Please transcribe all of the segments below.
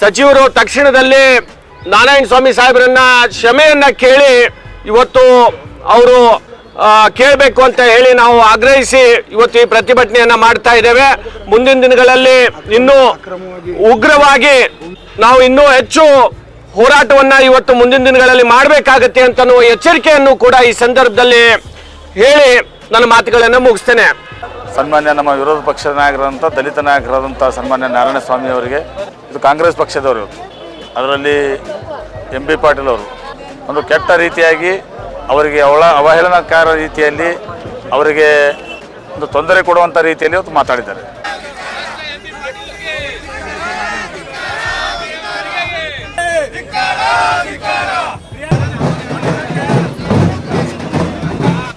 ಸಚಿವರು ತಕ್ಷಣದಲ್ಲಿ ನಾರಾಯಣ ಸ್ವಾಮಿ ಸಾಹೇಬರನ್ನ ಕ್ಷಮೆಯನ್ನ ಕೇಳಿ ಇವತ್ತು ಅವರು ಕೇಳಬೇಕು ಅಂತ ಹೇಳಿ ನಾವು ಆಗ್ರಹಿಸಿ ಇವತ್ತು ಈ ಪ್ರತಿಭಟನೆಯನ್ನ ಮಾಡ್ತಾ ಇದ್ದೇವೆ. ಮುಂದಿನ ದಿನಗಳಲ್ಲಿ ಇನ್ನೂ ಉಗ್ರವಾಗಿ ನಾವು ಇನ್ನೂ ಹೆಚ್ಚು ಹೋರಾಟವನ್ನ ಇವತ್ತು ಮುಂದಿನ ದಿನಗಳಲ್ಲಿ ಮಾಡಬೇಕಾಗತ್ತೆ ಅಂತ ಎಚ್ಚರಿಕೆಯನ್ನು ಕೂಡ ಈ ಸಂದರ್ಭದಲ್ಲಿ ಹೇಳಿ ನನ್ನ ಮಾತುಗಳನ್ನು ಮುಗಿಸ್ತೇನೆ. ಸನ್ಮಾನ್ಯ ನಮ್ಮ ವಿರೋಧ ಪಕ್ಷದ ನಾಯಕರಾದಂಥ ದಲಿತ ನಾಯಕರಾದಂಥ ಸನ್ಮಾನ್ಯ ನಾರಾಯಣ ಸ್ವಾಮಿ ಅವರಿಗೆ, ಇದು ಕಾಂಗ್ರೆಸ್ ಪಕ್ಷದವರು, ಅದರಲ್ಲಿ MP ಪಾಟೀಲ್ ಅವರು ಒಂದು ಕೆಟ್ಟ ರೀತಿಯಾಗಿ ಅವರಿಗೆ ಅವಹೇಳನಕಾರ ರೀತಿಯಲ್ಲಿ ಅವರಿಗೆ ಒಂದು ತೊಂದರೆ ಕೊಡುವಂಥ ರೀತಿಯಲ್ಲಿ ಇವತ್ತು ಮಾತಾಡಿದ್ದಾರೆ.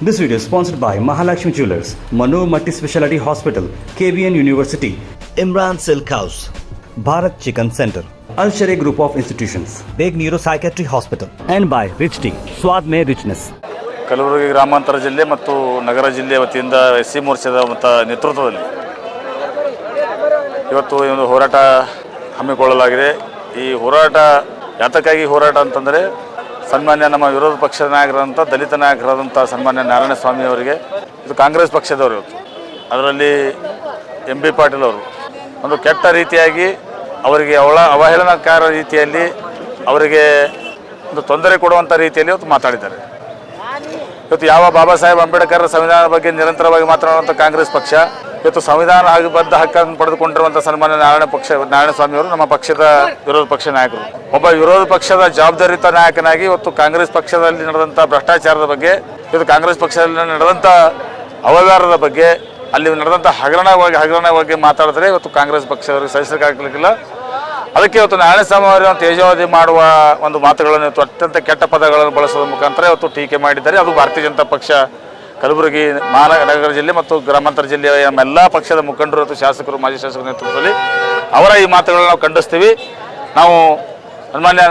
This video is sponsored by Mahalakshmi Jewelers, Manu Multi Speciality Hospital, KBN University, Imran Silk House, Bharat Chicken Center, Al Sharia Group of Institutions, Big Neuropsychiatry Hospital, and by Rich Tea, Swad Mein Richness. Kalaburagi ಗ್ರಾಮಾಂತರ ಜಿಲ್ಲೆ ಮತ್ತು ನಗರ ಜಿಲ್ಲೆ ವತಿಯಿಂದ SC ಮೋರ್ಚಾದ ನೇತೃತ್ವದಲ್ಲಿ ಇವತ್ತು ಈ ಒಂದು ಹೋರಾಟ ಹಮ್ಮಿಕೊಳ್ಳಲಾಗಿದೆ. ಈ ಹೋರಾಟ ಯಾತಕ್ಕಾಗಿ ಹೋರಾಟ ಅಂತಂದರೆ, ಸನ್ಮಾನ್ಯ ನಮ್ಮ ವಿರೋಧ ಪಕ್ಷದ ನಾಯಕರಾದಂಥ ದಲಿತ ನಾಯಕರಾದಂಥ ಸನ್ಮಾನ್ಯ ನಾರಾಯಣ ಸ್ವಾಮಿ ಅವರಿಗೆ, ಇದು ಕಾಂಗ್ರೆಸ್ ಪಕ್ಷದವರು, ಇವತ್ತು ಅದರಲ್ಲಿ MP ಪಾಟೀಲ್ ಅವರು ಒಂದು ಕೆಟ್ಟ ರೀತಿಯಾಗಿ ಅವರಿಗೆ ಅವಹೇಳನಕಾರ ರೀತಿಯಲ್ಲಿ ಅವರಿಗೆ ಒಂದು ತೊಂದರೆ ಕೊಡುವಂಥ ರೀತಿಯಲ್ಲಿ ಇವತ್ತು ಮಾತಾಡಿದ್ದಾರೆ. ಇವತ್ತು ಯಾವ ಬಾಬಾ ಸಾಹೇಬ್ ಅಂಬೇಡ್ಕರ್ ಸಂವಿಧಾನದ ಬಗ್ಗೆ ನಿರಂತರವಾಗಿ ಮಾತನಾಡುವಂಥ ಕಾಂಗ್ರೆಸ್ ಪಕ್ಷ ಇವತ್ತು ಸಂವಿಧಾನಬದ್ಧ ಹಕ್ಕನ್ನು ಪಡೆದುಕೊಂಡಿರುವಂಥ ಸನ್ಮಾನ್ಯ ನಾರಾಯಣ ಸ್ವಾಮಿ ಅವರು ನಮ್ಮ ಪಕ್ಷದ ವಿರೋಧ ಪಕ್ಷ ನಾಯಕರು. ಒಬ್ಬ ವಿರೋಧ ಪಕ್ಷದ ಜವಾಬ್ದಾರಿಯುತ ನಾಯಕನಾಗಿ ಇವತ್ತು ಕಾಂಗ್ರೆಸ್ ಪಕ್ಷದಲ್ಲಿ ನಡೆದಂಥ ಭ್ರಷ್ಟಾಚಾರದ ಬಗ್ಗೆ, ಇವತ್ತು ಕಾಂಗ್ರೆಸ್ ಪಕ್ಷದಲ್ಲಿ ನಡೆದಂಥ ಅವ್ಯವಹಾರದ ಬಗ್ಗೆ, ಅಲ್ಲಿ ನಡೆದಂಥ ಹಗರಣ ಬಗ್ಗೆ ಮಾತಾಡಿದ್ರೆ ಇವತ್ತು ಕಾಂಗ್ರೆಸ್ ಪಕ್ಷದವರಿಗೆ ಸಹಿಸಲಿಕ್ಕಾಗಲಿಕ್ಕಿಲ್ಲ. ಅದಕ್ಕೆ ಇವತ್ತು ನಾರಾಯಣಸ್ವಾಮಿ ಅವರನ್ನು ತೇಜೋವಧಿ ಮಾಡುವ ಒಂದು ಮಾತುಗಳನ್ನು ಇವತ್ತು ಅತ್ಯಂತ ಕೆಟ್ಟ ಪದಗಳನ್ನು ಬಳಸುವ ಮುಖಾಂತರ ಇವತ್ತು ಟೀಕೆ ಮಾಡಿದ್ದಾರೆ. ಅದು ಭಾರತೀಯ ಜನತಾ ಪಕ್ಷ ಕಲಬುರಗಿ ಮಹಾನಗರ ಜಿಲ್ಲೆ ಮತ್ತು ಗ್ರಾಮಾಂತರ ಜಿಲ್ಲೆಯ ನಮ್ಮೆಲ್ಲ ಪಕ್ಷದ ಮುಖಂಡರು ಮತ್ತು ಶಾಸಕರು, ಮಾಜಿ ಶಾಸಕರ ನೇತೃತ್ವದಲ್ಲಿ ಅವರ ಈ ಮಾತುಗಳನ್ನು ನಾವು ಖಂಡಿಸ್ತೀವಿ. ನಾವು ಸನ್ಮಾನ್ಯ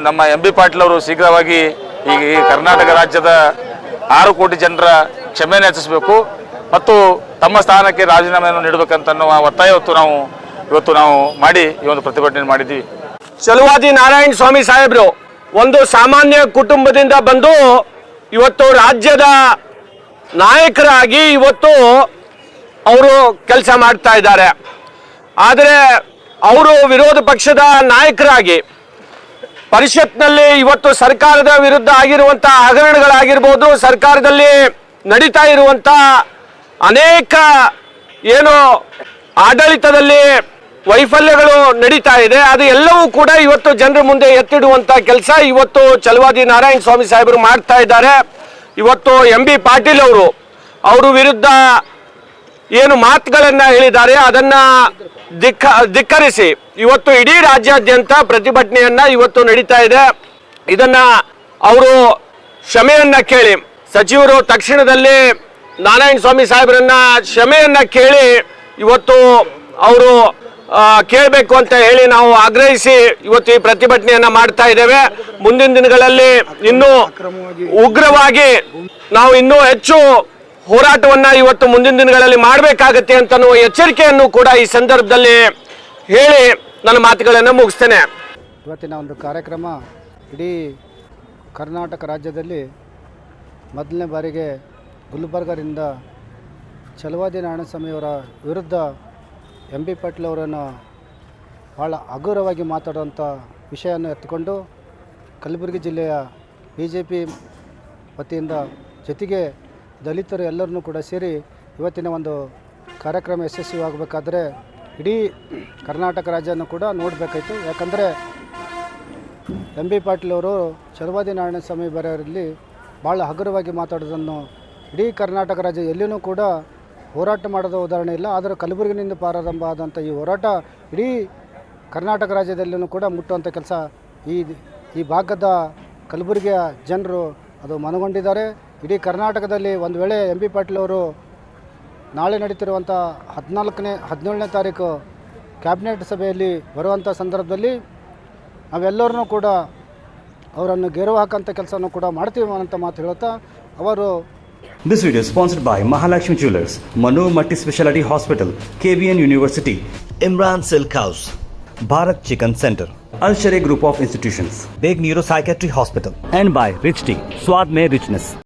ನಮ್ಮ MP ಪಾಟೀಲ್ ಅವರು ಶೀಘ್ರವಾಗಿ ಈ ಕರ್ನಾಟಕ ರಾಜ್ಯದ 6 ಕೋಟಿ ಜನರ ಕ್ಷಮೆಯನ್ನು ಯಾಚಿಸಬೇಕು ಮತ್ತು ತಮ್ಮ ಸ್ಥಾನಕ್ಕೆ ರಾಜೀನಾಮೆಯನ್ನು ನೀಡಬೇಕಂತ ಒತ್ತಾಯ ಇವತ್ತು ನಾವು ಮಾಡಿ ಈ ಒಂದು ಪ್ರತಿಭಟನೆ ಮಾಡಿದ್ದೀವಿ. ಚಲುವಾದಿ ನಾರಾಯಣ ಸ್ವಾಮಿ ಸಾಹೇಬರು ಒಂದು ಸಾಮಾನ್ಯ ಕುಟುಂಬದಿಂದ ಬಂದು ಇವತ್ತು ರಾಜ್ಯದ ನಾಯಕರಾಗಿ ಇವತ್ತು ಅವರು ಕೆಲಸ ಮಾಡ್ತಾ ಇದ್ದಾರೆ. ಆದರೆ ಅವರು ವಿರೋಧ ಪಕ್ಷದ ನಾಯಕರಾಗಿ ಪರಿಷತ್ನಲ್ಲಿ ಇವತ್ತು ಸರ್ಕಾರದ ವಿರುದ್ಧ ಆಗಿರುವಂಥ ಹಗರಣಗಳಾಗಿರ್ಬೋದು, ಸರ್ಕಾರದಲ್ಲಿ ನಡೀತಾ ಇರುವಂಥ ಅನೇಕ ಏನು ಆಡಳಿತದಲ್ಲಿ ವೈಫಲ್ಯಗಳು ನಡೀತಾ ಇದೆ, ಅದು ಎಲ್ಲವೂ ಕೂಡ ಇವತ್ತು ಜನರ ಮುಂದೆ ಎತ್ತಿಡುವಂಥ ಕೆಲಸ ಇವತ್ತು ಚಲುವಾದಿ ನಾರಾಯಣ ಸ್ವಾಮಿ ಸಾಹೇಬರು ಮಾಡ್ತಾ ಇದ್ದಾರೆ. ಇವತ್ತು MP ಪಾಟೀಲ್ ಅವರು ವಿರುದ್ಧ ಏನು ಮಾತುಗಳನ್ನು ಹೇಳಿದ್ದಾರೆ ಅದನ್ನು ಧಿಕ್ಕರಿಸಿ ಇವತ್ತು ಇಡೀ ರಾಜ್ಯಾದ್ಯಂತ ಪ್ರತಿಭಟನೆಯನ್ನ ಇವತ್ತು ನಡೀತಾ ಇದೆ. ಇದನ್ನ ಅವರು ಕ್ಷಮೆಯನ್ನ ಕೇಳಿ, ಸಚಿವರು ತಕ್ಷಣದಲ್ಲಿ ನಾರಾಯಣ ಸ್ವಾಮಿ ಸಾಹೇಬರನ್ನ ಕ್ಷಮೆಯನ್ನ ಕೇಳಿ ಇವತ್ತು ಅವರು ಕೇಳಬೇಕು ಅಂತ ಹೇಳಿ ನಾವು ಆಗ್ರಹಿಸಿ ಇವತ್ತು ಈ ಪ್ರತಿಭಟನೆಯನ್ನ ಮಾಡ್ತಾ ಇದ್ದೇವೆ. ಮುಂದಿನ ದಿನಗಳಲ್ಲಿ ಇನ್ನೂ ಉಗ್ರವಾಗಿ ನಾವು ಇನ್ನೂ ಹೆಚ್ಚು ಹೋರಾಟವನ್ನ ಇವತ್ತು ಮುಂದಿನ ದಿನಗಳಲ್ಲಿ ಮಾಡಬೇಕಾಗತ್ತೆ ಅಂತ ಎಚ್ಚರಿಕೆಯನ್ನು ಕೂಡ ಈ ಸಂದರ್ಭದಲ್ಲಿ ಹೇಳಿ ನನ್ನ ಮಾತುಗಳನ್ನು ಮುಗಿಸ್ತೇನೆ. ಇವತ್ತಿನ ಒಂದು ಕಾರ್ಯಕ್ರಮ ಇಡೀ ಕರ್ನಾಟಕ ರಾಜ್ಯದಲ್ಲಿ ಮೊದಲನೇ ಬಾರಿಗೆ ಗುಲ್ಬರ್ಗದಿಂದ ಚಲುವಾದಿ ನಾರಾಯಣಸ್ವಾಮಿಯವರ ವಿರುದ್ಧ MP ಪಾಟೀಲ್ ಅವರನ್ನು ಭಾಳ ಹಗುರವಾಗಿ ಮಾತಾಡುವಂಥ ವಿಷಯವನ್ನು ಎತ್ತಿಕೊಂಡು ಕಲಬುರಗಿ ಜಿಲ್ಲೆಯ BJP ವತಿಯಿಂದ ಜೊತೆಗೆ ದಲಿತರು ಎಲ್ಲರನ್ನೂ ಕೂಡ ಸೇರಿ ಇವತ್ತಿನ ಒಂದು ಕಾರ್ಯಕ್ರಮ ಯಶಸ್ವಿಯಾಗಬೇಕಾದ್ರೆ ಇಡೀ ಕರ್ನಾಟಕ ರಾಜ್ಯವನ್ನು ಕೂಡ ನೋಡಬೇಕಾಯಿತು. ಯಾಕಂದರೆ MP ಪಾಟೀಲ್ ಅವರು ಚಲುವಾದಿ ನಾರಾಯಣಸ್ವಾಮಿ ಬರೆಯವರಲ್ಲಿ ಭಾಳ ಹಗುರವಾಗಿ ಮಾತಾಡೋದನ್ನು ಇಡೀ ಕರ್ನಾಟಕ ರಾಜ್ಯ ಎಲ್ಲಿಯೂ ಕೂಡ ಹೋರಾಟ ಮಾಡೋದ ಉದಾಹರಣೆ ಇಲ್ಲ. ಆದರೆ ಕಲಬುರಗಿನಿಂದ ಪ್ರಾರಂಭ ಆದಂಥ ಈ ಹೋರಾಟ ಇಡೀ ಕರ್ನಾಟಕ ರಾಜ್ಯದಲ್ಲಿಯೂ ಕೂಡ ಮುಟ್ಟುವಂಥ ಕೆಲಸ ಈ ಭಾಗದ ಕಲಬುರಗಿಯ ಜನರು ಅದು ಮನಗೊಂಡಿದ್ದಾರೆ. ಇಡೀ ಕರ್ನಾಟಕದಲ್ಲಿ ಒಂದು ವೇಳೆ MP ಪಾಟೀಲ್ ಅವರು ನಾಳೆ ನಡೀತಿರುವಂಥ 17ನೇ ತಾರೀಕು ಕ್ಯಾಬಿನೆಟ್ ಸಭೆಯಲ್ಲಿ ಬರುವಂಥ ಸಂದರ್ಭದಲ್ಲಿ ನಾವೆಲ್ಲರೂ ಕೂಡ ಅವರನ್ನು ಗೆರವು ಹಾಕೋಂಥ ಕೆಲಸವನ್ನು ಕೂಡ ಮಾಡ್ತೀವಿ ಅಂತ ಮಾತು ಹೇಳುತ್ತಾ ಅವರು. This video is sponsored by Mahalakshmi Jewelers, Manu Multi Speciality Hospital, KBN University, Imran Silk House, Bharat Chicken Center, Al Sharia Group of Institutions, Big Neuropsychiatry Hospital. and by Rich Tea, Swad Mein Richness.